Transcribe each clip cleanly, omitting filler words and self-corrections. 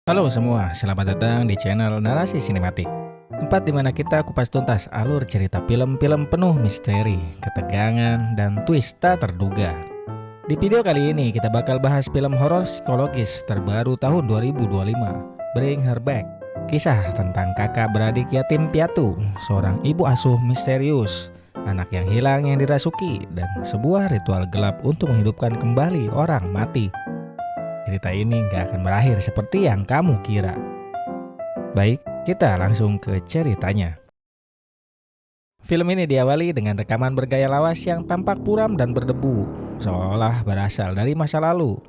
Halo semua, selamat datang di channel Narasi Sinematik. Tempat di mana kita kupas tuntas alur cerita film-film penuh misteri, ketegangan, dan twist tak terduga. Di video kali ini kita bakal bahas film horor psikologis terbaru tahun 2025, Bring Her Back. Kisah tentang kakak beradik yatim piatu, seorang ibu asuh misterius, anak yang hilang yang dirasuki, dan sebuah ritual gelap untuk menghidupkan kembali orang mati. Cerita ini gak akan berakhir seperti yang kamu kira. Baik, kita langsung ke ceritanya. Film ini diawali dengan rekaman bergaya lawas yang tampak puram dan berdebu, seolah berasal dari masa lalu.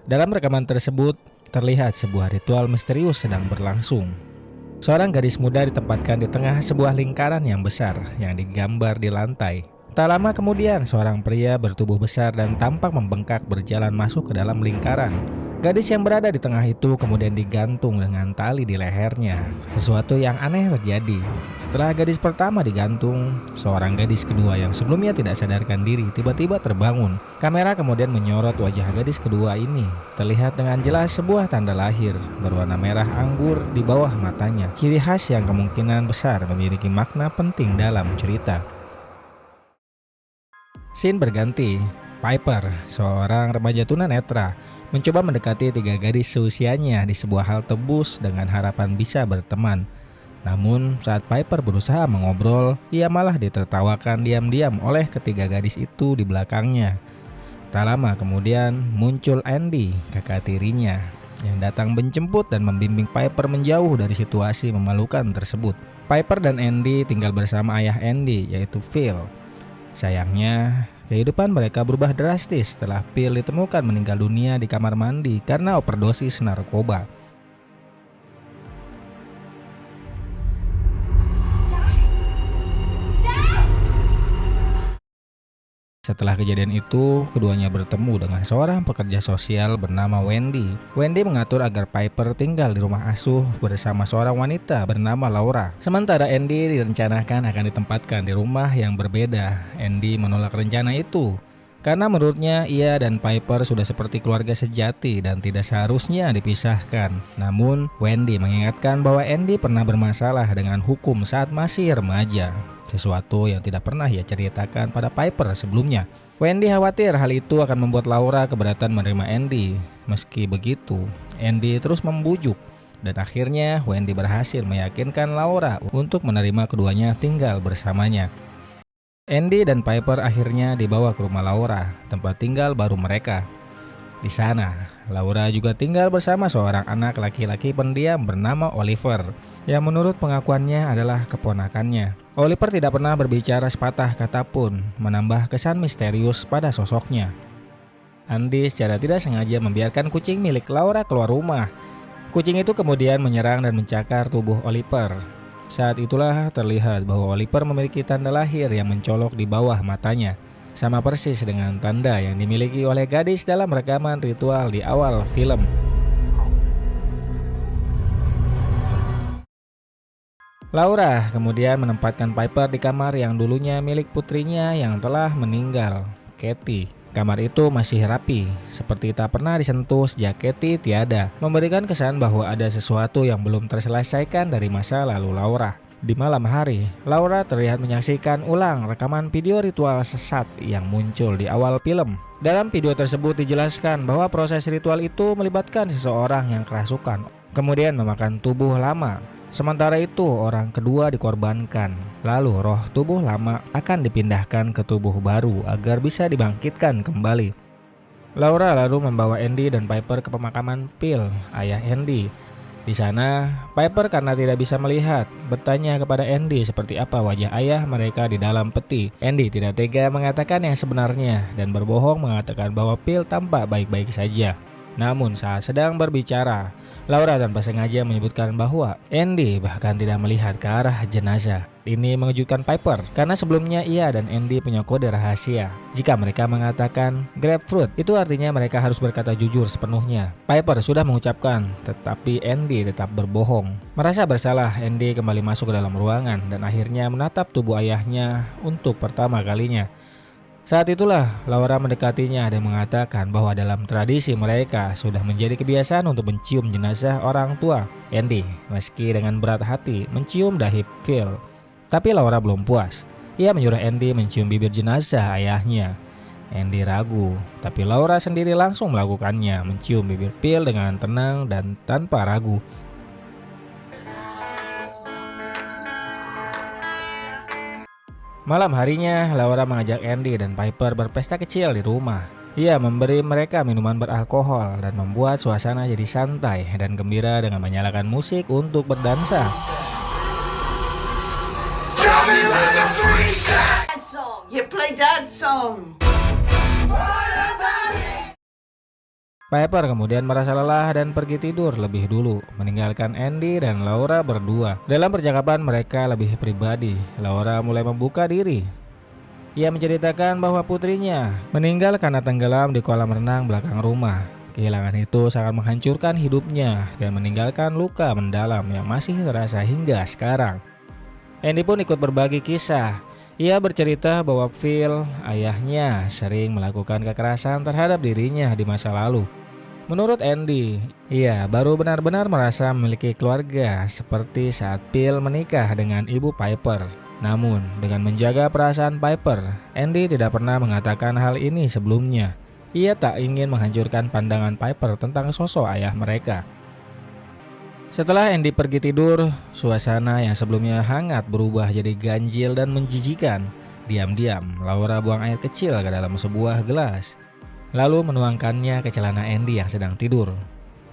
Dalam rekaman tersebut, terlihat sebuah ritual misterius sedang berlangsung. Seorang gadis muda ditempatkan di tengah sebuah lingkaran yang besar yang digambar di lantai. Tak lama kemudian, seorang pria bertubuh besar dan tampak membengkak berjalan masuk ke dalam lingkaran. Gadis yang berada di tengah itu kemudian digantung dengan tali di lehernya. Sesuatu yang aneh terjadi. Setelah gadis pertama digantung, seorang gadis kedua yang sebelumnya tidak sadarkan diri tiba-tiba terbangun. Kamera kemudian menyorot wajah gadis kedua ini. Terlihat dengan jelas sebuah tanda lahir berwarna merah anggur di bawah matanya. Ciri khas yang kemungkinan besar memiliki makna penting dalam cerita. Scene berganti. Piper, seorang remaja tunanetra, mencoba mendekati tiga gadis seusianya di sebuah halte bus dengan harapan bisa berteman. Namun saat Piper berusaha mengobrol, ia malah ditertawakan diam-diam oleh ketiga gadis itu di belakangnya. Tak lama kemudian muncul Andy, kakak tirinya, yang datang menjemput dan membimbing Piper menjauh dari situasi memalukan tersebut. Piper dan Andy tinggal bersama ayah Andy, yaitu Phil. Sayangnya, kehidupan mereka berubah drastis setelah Phil ditemukan meninggal dunia di kamar mandi karena overdosis narkoba. Setelah kejadian itu, keduanya bertemu dengan seorang pekerja sosial bernama Wendy. Wendy mengatur agar Piper tinggal di rumah asuh bersama seorang wanita bernama Laura. Sementara Andy direncanakan akan ditempatkan di rumah yang berbeda. Andy menolak rencana itu karena menurutnya ia dan Piper sudah seperti keluarga sejati dan tidak seharusnya dipisahkan. Namun, Wendy mengingatkan bahwa Andy pernah bermasalah dengan hukum saat masih remaja. Sesuatu yang tidak pernah ia ceritakan pada Piper sebelumnya. Wendy khawatir hal itu akan membuat Laura keberatan menerima Andy. Meski begitu, Andy terus membujuk. Dan akhirnya Wendy berhasil meyakinkan Laura untuk menerima keduanya tinggal bersamanya. Andy dan Piper akhirnya dibawa ke rumah Laura, tempat tinggal baru mereka. Di sana, Laura juga tinggal bersama seorang anak laki-laki pendiam bernama Oliver, yang menurut pengakuannya adalah keponakannya. Oliver tidak pernah berbicara sepatah kata pun, menambah kesan misterius pada sosoknya. Andy secara tidak sengaja membiarkan kucing milik Laura keluar rumah. Kucing itu kemudian menyerang dan mencakar tubuh Oliver. Saat itulah terlihat bahwa Oliver memiliki tanda lahir yang mencolok di bawah matanya. Sama persis dengan tanda yang dimiliki oleh gadis dalam rekaman ritual di awal film. Laura kemudian menempatkan Piper di kamar yang dulunya milik putrinya yang telah meninggal, Katie. Kamar itu masih rapi, seperti tak pernah disentuh sejak Katie tiada, memberikan kesan bahwa ada sesuatu yang belum terselesaikan dari masa lalu Laura. Di malam hari, Laura terlihat menyaksikan ulang rekaman video ritual sesat yang muncul di awal film. Dalam video tersebut dijelaskan bahwa proses ritual itu melibatkan seseorang yang kerasukan, kemudian memakan tubuh lama. Sementara itu, orang kedua dikorbankan. Lalu roh tubuh lama akan dipindahkan ke tubuh baru agar bisa dibangkitkan kembali. Laura lalu membawa Andy dan Piper ke pemakaman Phil, ayah Andy. Di sana, Piper karena tidak bisa melihat, bertanya kepada Andy seperti apa wajah ayah mereka di dalam peti. Andy tidak tega mengatakan yang sebenarnya dan berbohong mengatakan bahwa Phil tampak baik-baik saja. Namun saat sedang berbicara, Laura tanpa sengaja menyebutkan bahwa Andy bahkan tidak melihat ke arah jenazah. Ini mengejutkan Piper karena sebelumnya ia dan Andy punya kode rahasia. Jika mereka mengatakan grapefruit, itu artinya mereka harus berkata jujur sepenuhnya. Piper sudah mengucapkan, tetapi Andy tetap berbohong. Merasa bersalah, Andy kembali masuk ke dalam ruangan dan akhirnya menatap tubuh ayahnya untuk pertama kalinya. Saat itulah Laura mendekatinya dan mengatakan bahwa dalam tradisi mereka sudah menjadi kebiasaan untuk mencium jenazah orang tua Andy, meski dengan berat hati mencium dahi Phil. Tapi Laura belum puas. Ia menyuruh Andy mencium bibir jenazah ayahnya. Andy ragu, tapi Laura sendiri langsung melakukannya, mencium bibir Phil dengan tenang dan tanpa ragu. Malam harinya, Laura mengajak Andy dan Piper berpesta kecil di rumah. Ia memberi mereka minuman beralkohol dan membuat suasana jadi santai dan gembira dengan menyalakan musik untuk berdansa. Piper kemudian merasa lelah dan pergi tidur lebih dulu, meninggalkan Andy dan Laura berdua. Dalam percakapan mereka lebih pribadi, Laura mulai membuka diri. Ia menceritakan bahwa putrinya meninggal karena tenggelam di kolam renang belakang rumah. Kehilangan itu sangat menghancurkan hidupnya dan meninggalkan luka mendalam yang masih terasa hingga sekarang. Andy pun ikut berbagi kisah. Ia bercerita bahwa Phil, ayahnya, sering melakukan kekerasan terhadap dirinya di masa lalu. Menurut Andy, ia baru benar-benar merasa memiliki keluarga seperti saat Phil menikah dengan ibu Piper. Namun, dengan menjaga perasaan Piper, Andy tidak pernah mengatakan hal ini sebelumnya. Ia tak ingin menghancurkan pandangan Piper tentang sosok ayah mereka. Setelah Andy pergi tidur, suasana yang sebelumnya hangat berubah jadi ganjil dan menjijikan. Diam-diam, Laura buang air kecil ke dalam sebuah gelas, lalu menuangkannya ke celana Andy yang sedang tidur.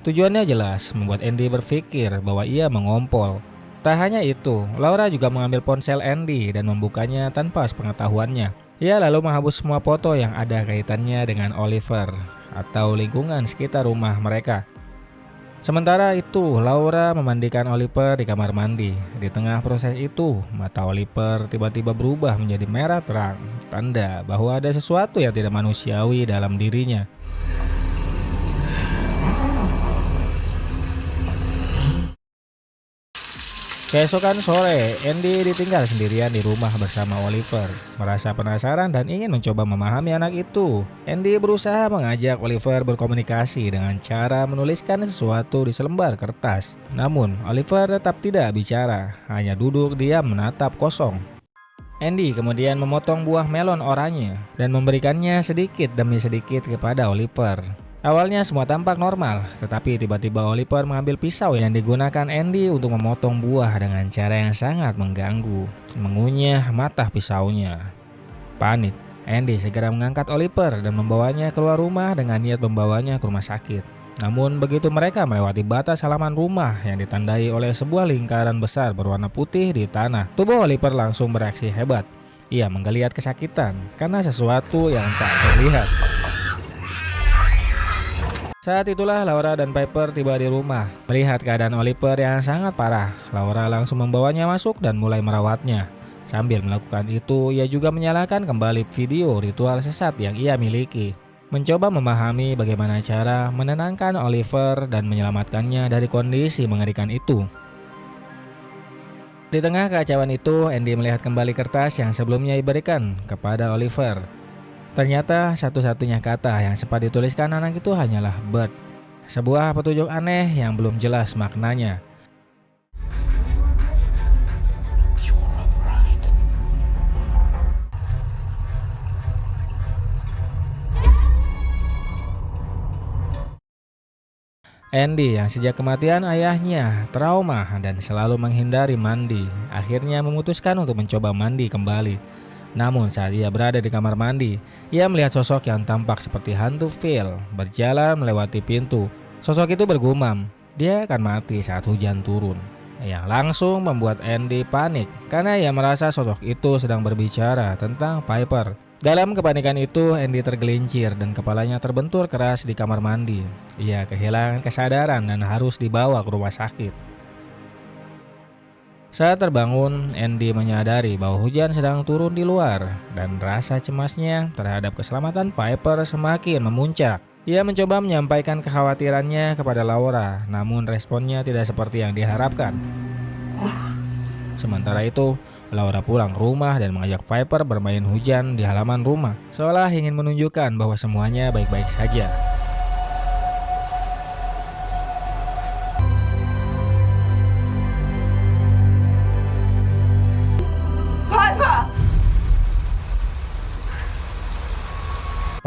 Tujuannya jelas, membuat Andy berpikir bahwa ia mengompol. Tak hanya itu, Laura juga mengambil ponsel Andy dan membukanya tanpa sepengetahuannya. Ia lalu menghapus semua foto yang ada kaitannya dengan Oliver atau lingkungan sekitar rumah mereka. Sementara itu, Laura memandikan Oliver di kamar mandi. Di tengah proses itu, mata Oliver tiba-tiba berubah menjadi merah terang, tanda bahwa ada sesuatu yang tidak manusiawi dalam dirinya. Keesokan sore, Andy ditinggal sendirian di rumah bersama Oliver. Merasa penasaran dan ingin mencoba memahami anak itu, Andy berusaha mengajak Oliver berkomunikasi dengan cara menuliskan sesuatu di selembar kertas. Namun, Oliver tetap tidak bicara, hanya duduk diam menatap kosong. Andy kemudian memotong buah melon oranye dan memberikannya sedikit demi sedikit kepada Oliver. Awalnya semua tampak normal, tetapi tiba-tiba Oliver mengambil pisau yang digunakan Andy untuk memotong buah dengan cara yang sangat mengganggu, mengunyah mata pisaunya. Panik, Andy segera mengangkat Oliver dan membawanya keluar rumah dengan niat membawanya ke rumah sakit. Namun begitu mereka melewati batas halaman rumah yang ditandai oleh sebuah lingkaran besar berwarna putih di tanah, tubuh Oliver langsung bereaksi hebat. Ia menggeliat kesakitan karena sesuatu yang tak terlihat. Saat itulah Laura dan Piper tiba di rumah. Melihat keadaan Oliver yang sangat parah, Laura langsung membawanya masuk dan mulai merawatnya. Sambil melakukan itu, ia juga menyalakan kembali video ritual sesat yang ia miliki, mencoba memahami bagaimana cara menenangkan Oliver dan menyelamatkannya dari kondisi mengerikan itu. Di tengah kekacauan itu, Andy melihat kembali kertas yang sebelumnya diberikan kepada Oliver. Ternyata satu-satunya kata yang sempat dituliskan anak itu hanyalah bird, sebuah petunjuk aneh yang belum jelas maknanya. Andy yang sejak kematian ayahnya trauma dan selalu menghindari mandi, akhirnya memutuskan untuk mencoba mandi kembali. Namun saat ia berada di kamar mandi, ia melihat sosok yang tampak seperti hantu Phil berjalan melewati pintu. Sosok itu bergumam, dia akan mati saat hujan turun. Yang langsung membuat Andy panik karena ia merasa sosok itu sedang berbicara tentang Piper. Dalam kepanikan itu, Andy tergelincir dan kepalanya terbentur keras di kamar mandi. Ia kehilangan kesadaran dan harus dibawa ke rumah sakit. Saat terbangun, Andy menyadari bahwa hujan sedang turun di luar dan rasa cemasnya terhadap keselamatan Piper semakin memuncak. Ia mencoba menyampaikan kekhawatirannya kepada Laura, namun responnya tidak seperti yang diharapkan. Sementara itu, Laura pulang ke rumah dan mengajak Piper bermain hujan di halaman rumah, seolah ingin menunjukkan bahwa semuanya baik-baik saja.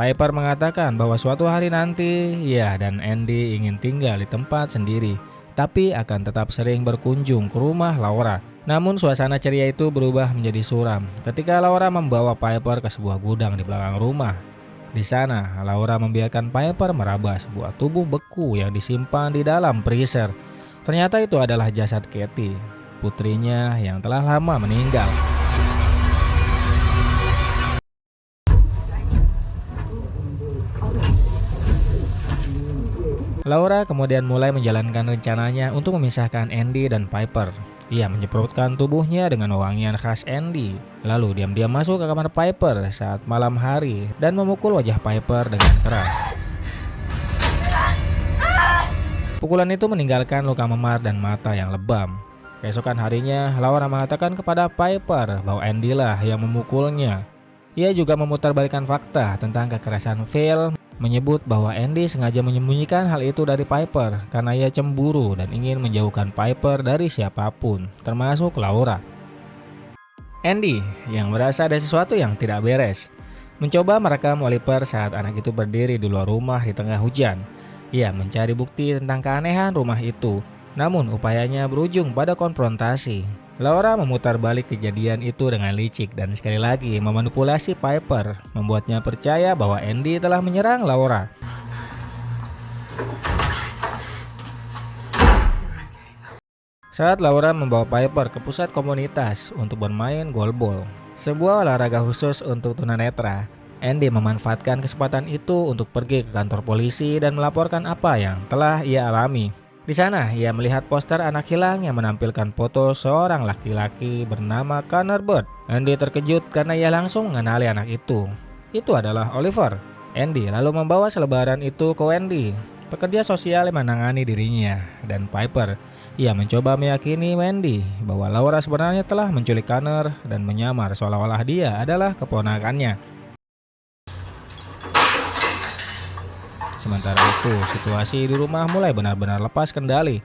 Piper mengatakan bahwa suatu hari nanti, ia dan Andy ingin tinggal di tempat sendiri, tapi akan tetap sering berkunjung ke rumah Laura. Namun suasana ceria itu berubah menjadi suram ketika Laura membawa Piper ke sebuah gudang di belakang rumah. Di sana, Laura membiarkan Piper meraba sebuah tubuh beku yang disimpan di dalam freezer. Ternyata itu adalah jasad Katie, putrinya yang telah lama meninggal. Laura kemudian mulai menjalankan rencananya untuk memisahkan Andy dan Piper. Ia menyemprotkan tubuhnya dengan wewangian khas Andy, lalu diam-diam masuk ke kamar Piper saat malam hari dan memukul wajah Piper dengan keras. Pukulan itu meninggalkan luka memar dan mata yang lebam. Keesokan harinya, Laura mengatakan kepada Piper bahwa Andy lah yang memukulnya. Ia juga memutarbalikkan fakta tentang kekerasan Phil, menyebut bahwa Andy sengaja menyembunyikan hal itu dari Piper karena ia cemburu dan ingin menjauhkan Piper dari siapapun, termasuk Laura. Andy, yang merasa ada sesuatu yang tidak beres, mencoba merekam Oliver saat anak itu berdiri di luar rumah di tengah hujan. Ia mencari bukti tentang keanehan rumah itu, namun upayanya berujung pada konfrontasi. Laura memutar balik kejadian itu dengan licik dan sekali lagi memanipulasi Piper, membuatnya percaya bahwa Andy telah menyerang Laura. Saat Laura membawa Piper ke pusat komunitas untuk bermain goalball, sebuah olahraga khusus untuk tunanetra, Andy memanfaatkan kesempatan itu untuk pergi ke kantor polisi dan melaporkan apa yang telah ia alami. Di sana, ia melihat poster anak hilang yang menampilkan foto seorang laki-laki bernama Connor Bird. Andy terkejut karena ia langsung mengenali anak itu. Itu adalah Oliver. Andy lalu membawa selebaran itu ke Wendy, pekerja sosial yang menangani dirinya, dan Piper. Ia mencoba meyakini Wendy bahwa Laura sebenarnya telah menculik Connor dan menyamar seolah-olah dia adalah keponakannya. Sementara itu, situasi di rumah mulai benar-benar lepas kendali.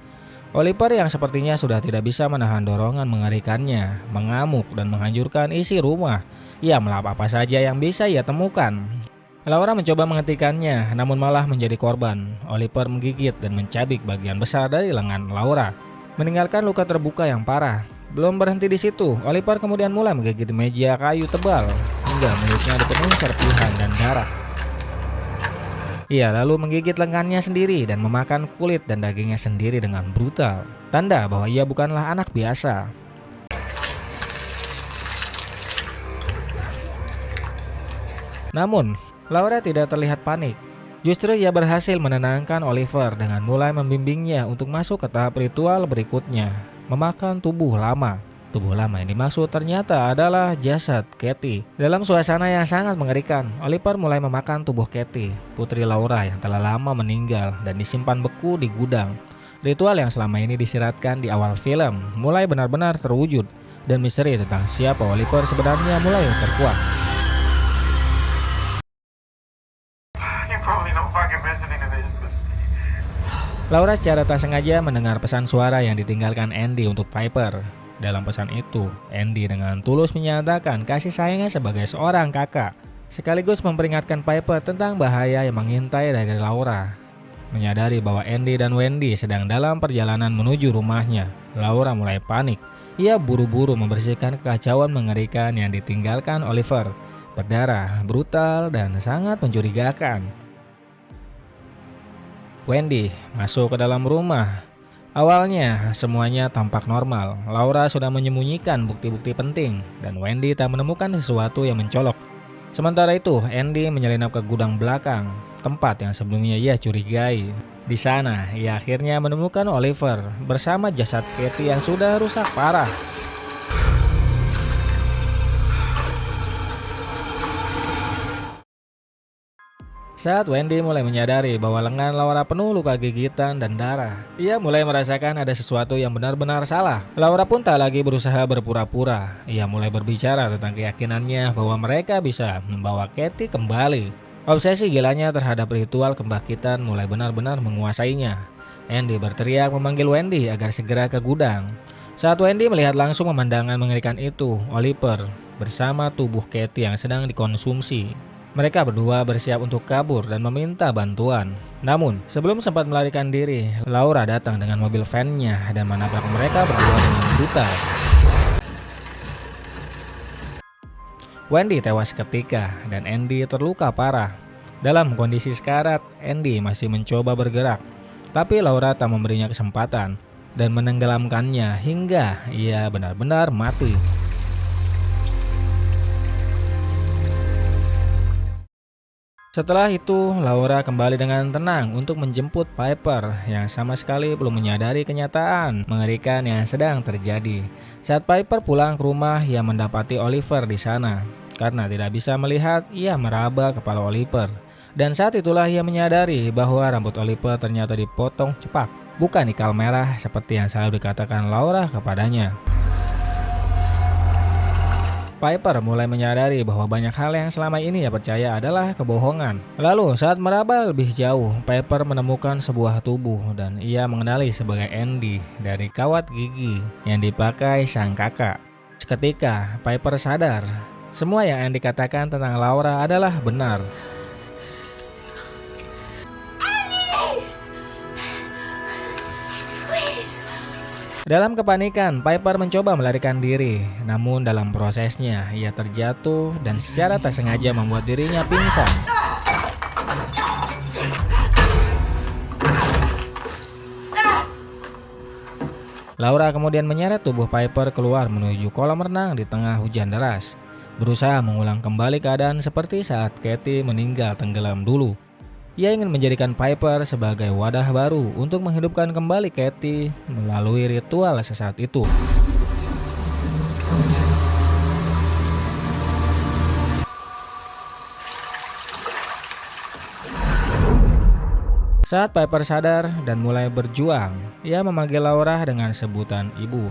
Oliver yang sepertinya sudah tidak bisa menahan dorongan mengerikannya, mengamuk dan menghancurkan isi rumah. Ia melahap apa saja yang bisa ia temukan. Laura mencoba menghentikannya, namun malah menjadi korban. Oliver menggigit dan mencabik bagian besar dari lengan Laura, meninggalkan luka terbuka yang parah. Belum berhenti di situ, Oliver kemudian mulai menggigit meja kayu tebal hingga mulutnya dipenuhi serpihan dan darah. Ia lalu menggigit lengannya sendiri dan memakan kulit dan dagingnya sendiri dengan brutal. Tanda bahwa ia bukanlah anak biasa. Namun, Laura tidak terlihat panik. Justru ia berhasil menenangkan Oliver dengan mulai membimbingnya untuk masuk ke tahap ritual berikutnya, memakan tubuh lama. Tubuh lama yang dimaksud ternyata adalah jasad Katie. Dalam suasana yang sangat mengerikan, Oliver mulai memakan tubuh Katie, putri Laura yang telah lama meninggal dan disimpan beku di gudang. Ritual yang selama ini disiratkan di awal film mulai benar-benar terwujud, dan misteri tentang siapa Oliver sebenarnya mulai terkuak. Laura secara tak sengaja mendengar pesan suara yang ditinggalkan Andy untuk Piper. Dalam pesan itu, Andy dengan tulus menyatakan kasih sayangnya sebagai seorang kakak, sekaligus memperingatkan Piper tentang bahaya yang mengintai dari Laura. Menyadari bahwa Andy dan Wendy sedang dalam perjalanan menuju rumahnya, Laura mulai panik. Ia buru-buru membersihkan kekacauan mengerikan yang ditinggalkan Oliver, berdarah, brutal, dan sangat mencurigakan. Wendy masuk ke dalam rumah. Awalnya semuanya tampak normal. Laura sudah menyembunyikan bukti-bukti penting dan Wendy tak menemukan sesuatu yang mencolok. Sementara itu, Andy menyelinap ke gudang belakang, tempat yang sebelumnya ia curigai. Di sana, ia akhirnya menemukan Oliver bersama jasad Katie yang sudah rusak parah. Saat Wendy mulai menyadari bahwa lengan Laura penuh luka gigitan dan darah, ia mulai merasakan ada sesuatu yang benar-benar salah. Laura pun tak lagi berusaha berpura-pura. Ia mulai berbicara tentang keyakinannya bahwa mereka bisa membawa Katie kembali. Obsesi gilanya terhadap ritual kebangkitan mulai benar-benar menguasainya. Andy berteriak memanggil Wendy agar segera ke gudang. Saat Wendy melihat langsung pemandangan mengerikan itu, Oliver bersama tubuh Katie yang sedang dikonsumsi. Mereka berdua bersiap untuk kabur dan meminta bantuan. Namun, sebelum sempat melarikan diri, Laura datang dengan mobil van-nya dan menabrak mereka berdua dengan brutal. Wendy tewas seketika dan Andy terluka parah. Dalam kondisi sekarat, Andy masih mencoba bergerak, tapi Laura tak memberinya kesempatan dan menenggelamkannya hingga ia benar-benar mati. Setelah itu, Laura kembali dengan tenang untuk menjemput Piper yang sama sekali belum menyadari kenyataan mengerikan yang sedang terjadi. Saat Piper pulang ke rumah, ia mendapati Oliver di sana. Karena tidak bisa melihat, ia meraba kepala Oliver. Dan saat itulah ia menyadari bahwa rambut Oliver ternyata dipotong cepak, bukan ikal merah seperti yang selalu dikatakan Laura kepadanya. Piper mulai menyadari bahwa banyak hal yang selama ini ia percaya adalah kebohongan. Lalu saat meraba lebih jauh, Piper menemukan sebuah tubuh dan ia mengenali sebagai Andy dari kawat gigi yang dipakai sang kakak. Seketika Piper sadar, semua yang Andy katakan tentang Laura adalah benar. Dalam kepanikan, Piper mencoba melarikan diri. Namun dalam prosesnya, ia terjatuh dan secara tak sengaja membuat dirinya pingsan. Laura kemudian menyeret tubuh Piper keluar menuju kolam renang di tengah hujan deras, berusaha mengulang kembali keadaan seperti saat Katie meninggal tenggelam dulu. Ia ingin menjadikan Piper sebagai wadah baru untuk menghidupkan kembali Katie melalui ritual sesat itu. Saat Piper sadar dan mulai berjuang, ia memanggil Laura dengan sebutan ibu.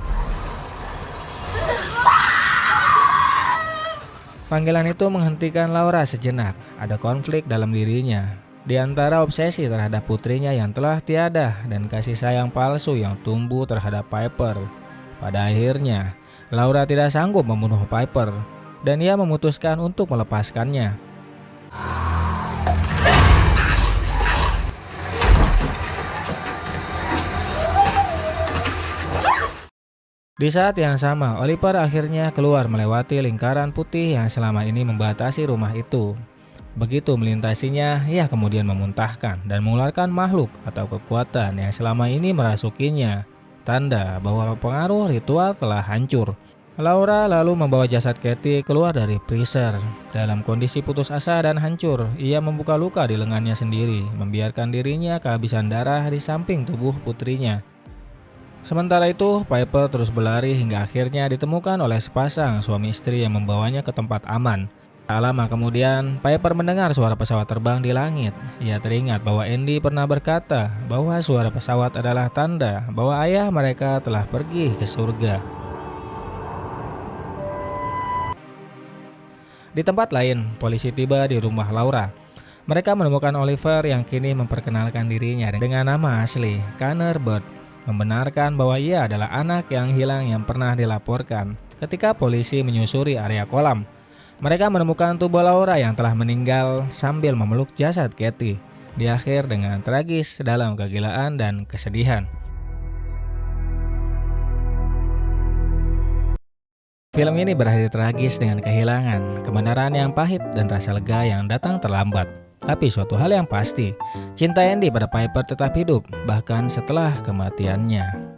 Panggilan itu menghentikan Laura sejenak. Ada konflik dalam dirinya, di antara obsesi terhadap putrinya yang telah tiada dan kasih sayang palsu yang tumbuh terhadap Piper. Pada akhirnya, Laura tidak sanggup membunuh Piper dan ia memutuskan untuk melepaskannya. Di saat yang sama, Oliver akhirnya keluar melewati lingkaran putih yang selama ini membatasi rumah itu. Begitu melintasinya, ia kemudian memuntahkan dan mengeluarkan makhluk atau kekuatan yang selama ini merasukinya, tanda bahwa pengaruh ritual telah hancur. Laura lalu membawa jasad Katie keluar dari freezer. Dalam kondisi putus asa dan hancur, ia membuka luka di lengannya sendiri, membiarkan dirinya kehabisan darah di samping tubuh putrinya. Sementara itu, Piper terus berlari hingga akhirnya ditemukan oleh sepasang suami istri yang membawanya ke tempat aman. Tak lama kemudian, Piper mendengar suara pesawat terbang di langit. Ia teringat bahwa Andy pernah berkata bahwa suara pesawat adalah tanda bahwa ayah mereka telah pergi ke surga. Di tempat lain, polisi tiba di rumah Laura. Mereka menemukan Oliver yang kini memperkenalkan dirinya dengan nama asli, Connor Bird, membenarkan bahwa ia adalah anak yang hilang yang pernah dilaporkan. Ketika polisi menyusuri area kolam, mereka menemukan tubuh Laura yang telah meninggal sambil memeluk jasad Katie. Di akhir dengan tragis dalam kegilaan dan kesedihan. Film ini berakhir tragis dengan kehilangan, kebenaran yang pahit dan rasa lega yang datang terlambat. Tapi suatu hal yang pasti, cinta Andy pada Piper tetap hidup bahkan setelah kematiannya.